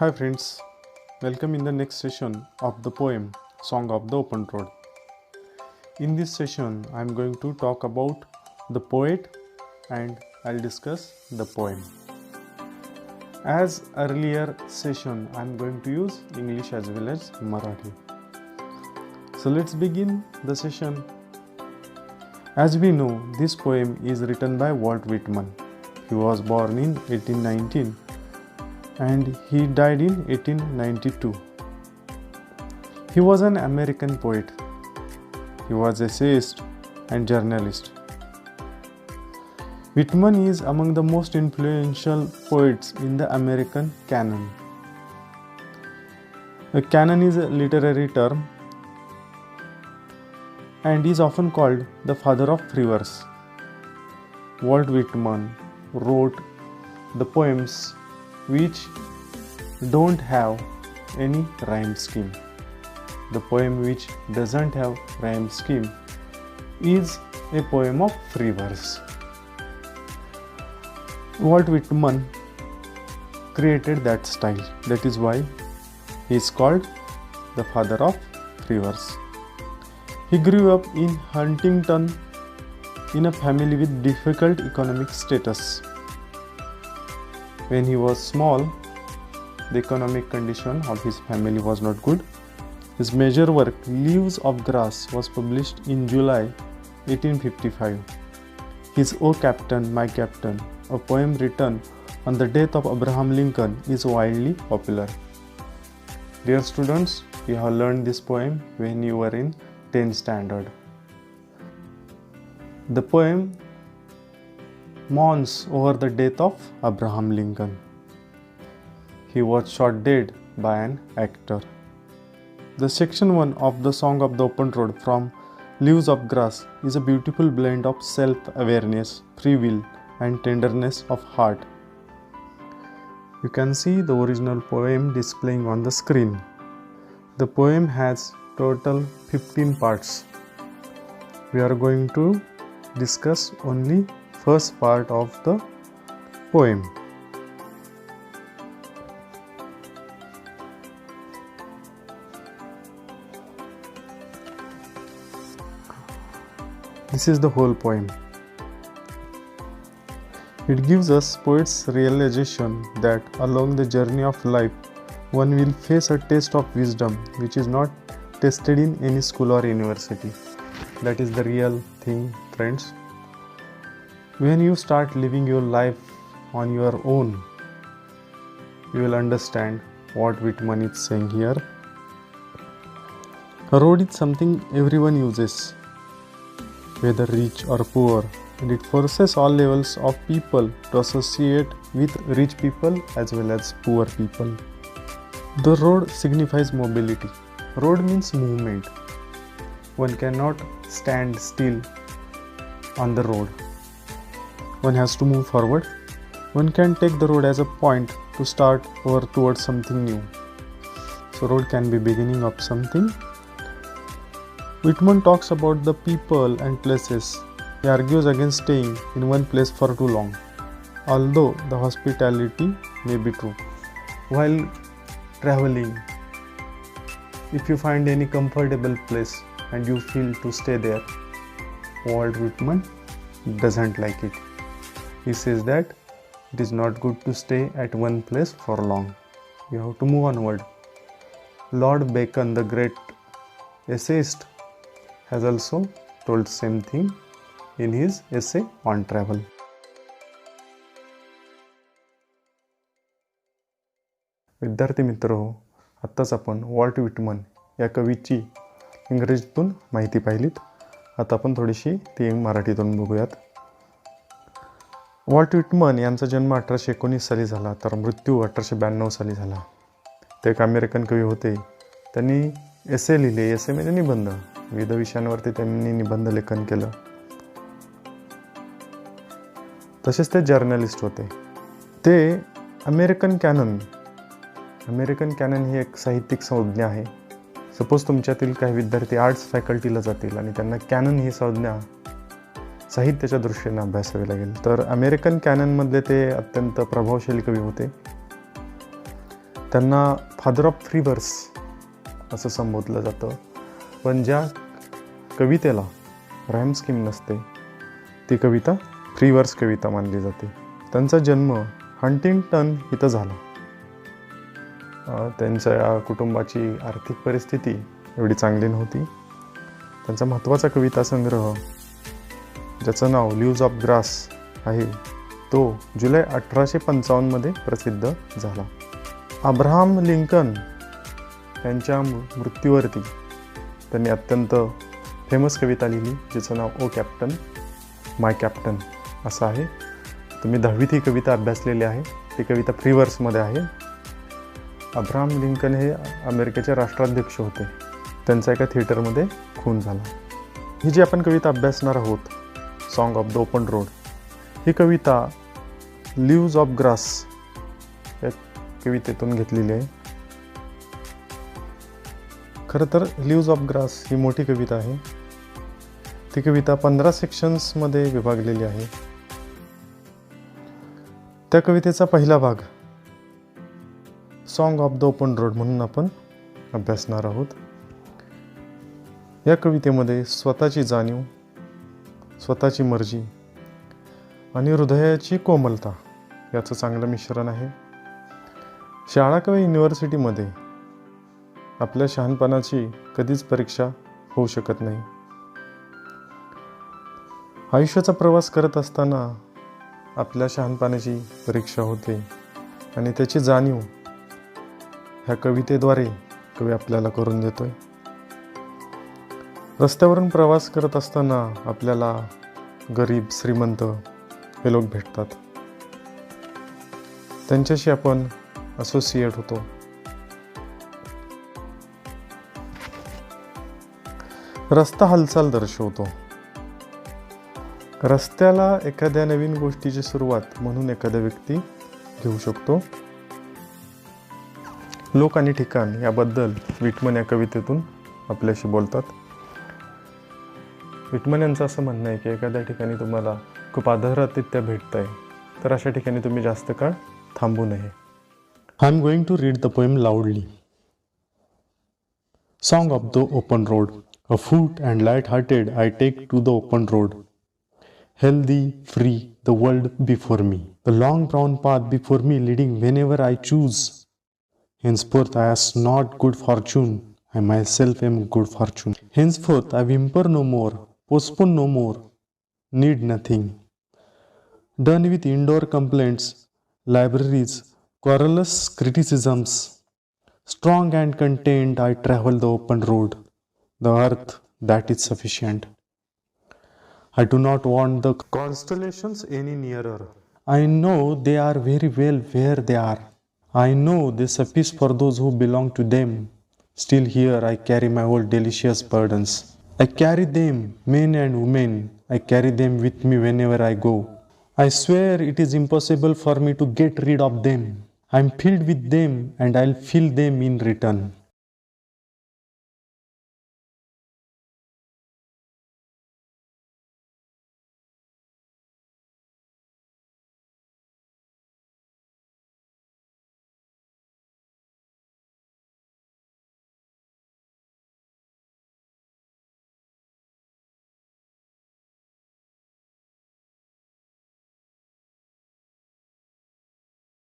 Hi friends, welcome in the next session of the poem Song of the Open Road. In this session, I am going to talk about the poet and I'll discuss the poem. As earlier session, I am going to use English as well as Marathi. So let's begin the session. As we know, this poem is written by Walt Whitman. He was born in 1819 and he died in 1892. He was an American poet. He was essayist and journalist. Whitman is among the most influential poets in the American canon. A canon is a literary term and is often called the father of free verse. Walt Whitman wrote the poems which don't have any rhyme scheme. The poem which doesn't have rhyme scheme is a poem of free verse. Walt Whitman created that style. That is why he is called the father of free verse. He grew up in Huntington in a family with difficult economic status. When he was small, the economic condition of his family was not good. His major work, Leaves of Grass, was published in July 1855. His O Captain, My Captain, a poem written on the death of Abraham Lincoln, is widely popular. Dear students, you have learned this poem when you were in 10th standard. The poem mourns over the death of Abraham Lincoln. He was shot dead by an actor. The section 1 of the Song of the Open Road from Leaves of Grass is a beautiful blend of self-awareness, free will, and tenderness of heart. You can see the original poem displaying on the screen. The poem has total 15 parts. We are going to discuss only first part of the poem. This is the whole poem. It gives us poet's realization that along the journey of life, one will face a test of wisdom which is not tested in any school or university. That is the real thing, friends. When you start living your life on your own, you will understand what Whitman is saying here. A road is something everyone uses, whether rich or poor, and it forces all levels of people to associate with rich people as well as poor people. The road signifies mobility. Road means movement. One cannot stand still on the road. One has to move forward. One can take the road as a point to start over towards something new. So road can be beginning of something. Whitman talks about the people and places. He argues against staying in one place for too long, although the hospitality may be true. While traveling, if you find any comfortable place and you feel to stay there, Walt Whitman doesn't like it. He says that it is not good to stay at one place for long. You have to move onward. Lord Bacon, the great essayist, has also told same thing in his essay on travel. विद्यार्थी मित्र हो, आत्ताच आपण vault Whitman या कवीची इंग्रजीतून माहिती पाहिलीत. आता आपण थोडीशी ती मराठीतून बघूयात. वॉल्ट विटमन यांचा जन्म 1819 साली झाला तर मृत्यू 1892 साली झाला. ते एक अमेरिकन कवी होते. त्यांनी एसे लिहिले. एसे म्हणजे निबंध. विविध विषयांवरती त्यांनी निबंध लेखन केलं. तसेच ते जर्नलिस्ट होते. ते अमेरिकन कॅनन ही एक साहित्यिक संज्ञा आहे. सपोज तुमच्यातील काही विद्यार्थी आर्ट्स फॅकल्टीला जातील आणि त्यांना कॅनन ही संज्ञा साहित्याच्या दृष्टीने अभ्यासावे लागेल. तर अमेरिकन कॅननमधले ते अत्यंत प्रभावशाली कवी होते. त्यांना फादर ऑफ फ्री वर्स असं संबोधलं जातं. पण ज्या कवितेला राईम स्कीम नसते ती कविता फ्री वर्स कविता मानली जाते. त्यांचा जन्म हंटिंग्टन इथं झाला. त्यांच्या कुटुंबाची आर्थिक परिस्थिती एवढी चांगली नव्हती. त्यांचा महत्त्वाचा कविता संग्रह ज्याचं नाव लीव्ज ऑफ ग्रास आहे तो जुलै 1855 प्रसिद्ध झाला. अब्राहम लिंकन यांच्या मृत्यूवरती त्यांनी अत्यंत फेमस कविता लिहिली जिचं नाव ओ कॅप्टन माय कॅप्टन असं आहे. तुम्ही 10वीत ही कविता अभ्यासलेली आहे. ती कविता फ्री वर्समध्ये आहे. अब्राहम लिंकन हे अमेरिकेचे राष्ट्राध्यक्ष होते. त्यांचा एका थिएटरमध्ये खून झाला. ही जी आपण कविता अभ्यासणार आहोत song of the open road, he Kavita leaves of grass या कवितेतून घेतलेली आहे. खरं तर लीव्ज ऑफ ग्रास ही मोठी कविता आहे. ती कविता 15 सेक्शन्समध्ये विभागलेली आहे. त्या कवितेचा पहिला भाग song of the open road म्हणून आपण अभ्यासणार आहोत. या कवितेमध्ये स्वतःची जाणीव, स्वतःची मर्जी आणि हृदयाची कोमलता याचं चांगलं मिश्रण आहे. शाळा किंवा युनिव्हर्सिटीमध्ये आपल्या शहाणपणाची कधीच परीक्षा होऊ शकत नाही. आयुष्याचा प्रवास करत असताना आपल्या शहाणपणाची परीक्षा होते आणि त्याची जाणीव ह्या कवितेद्वारे कवी आपल्याला करून देतोय. रस्त्यावरून प्रवास करत असताना आपल्याला गरीब श्रीमंत हे लोक भेटतात. त्यांच्याशी आपण असोसिएट होतो. रस्ता हालचाल दर्शवतो. रस्त्याला एखाद्या नवीन गोष्टीची सुरुवात म्हणून एखादा व्यक्ती घेऊ शकतो. लोक आणि ठिकाण याबद्दल विटमन या कवितेतून आपल्याशी बोलतात. विटमन यांचं असं म्हणणं आहे की एखाद्या ठिकाणी तुम्हाला खूप आदरातिथ्य भेटत आहे तर अशा ठिकाणी तुम्ही जास्त काळ थांबू नये. I am going to read the poem loudly. Song of the open road. A foot and light hearted I take to the open road. Healthy, free, the world before me. The long brown path before me leading whenever I choose. Henceforth I ask not good fortune, I myself am good fortune. Henceforth I whimper no more, postpone no more, need nothing. Done with indoor complaints, libraries, querulous criticisms. Strong and content I travel the open road, the earth that is sufficient. I do not want the constellations any nearer. I know they are very well where they are. I know they suffice for those who belong to them. Still here I carry my old delicious burdens. I carry them, men and women. I carry them with me whenever I go. I swear it is impossible for me to get rid of them. I am filled with them and I'll fill them in return.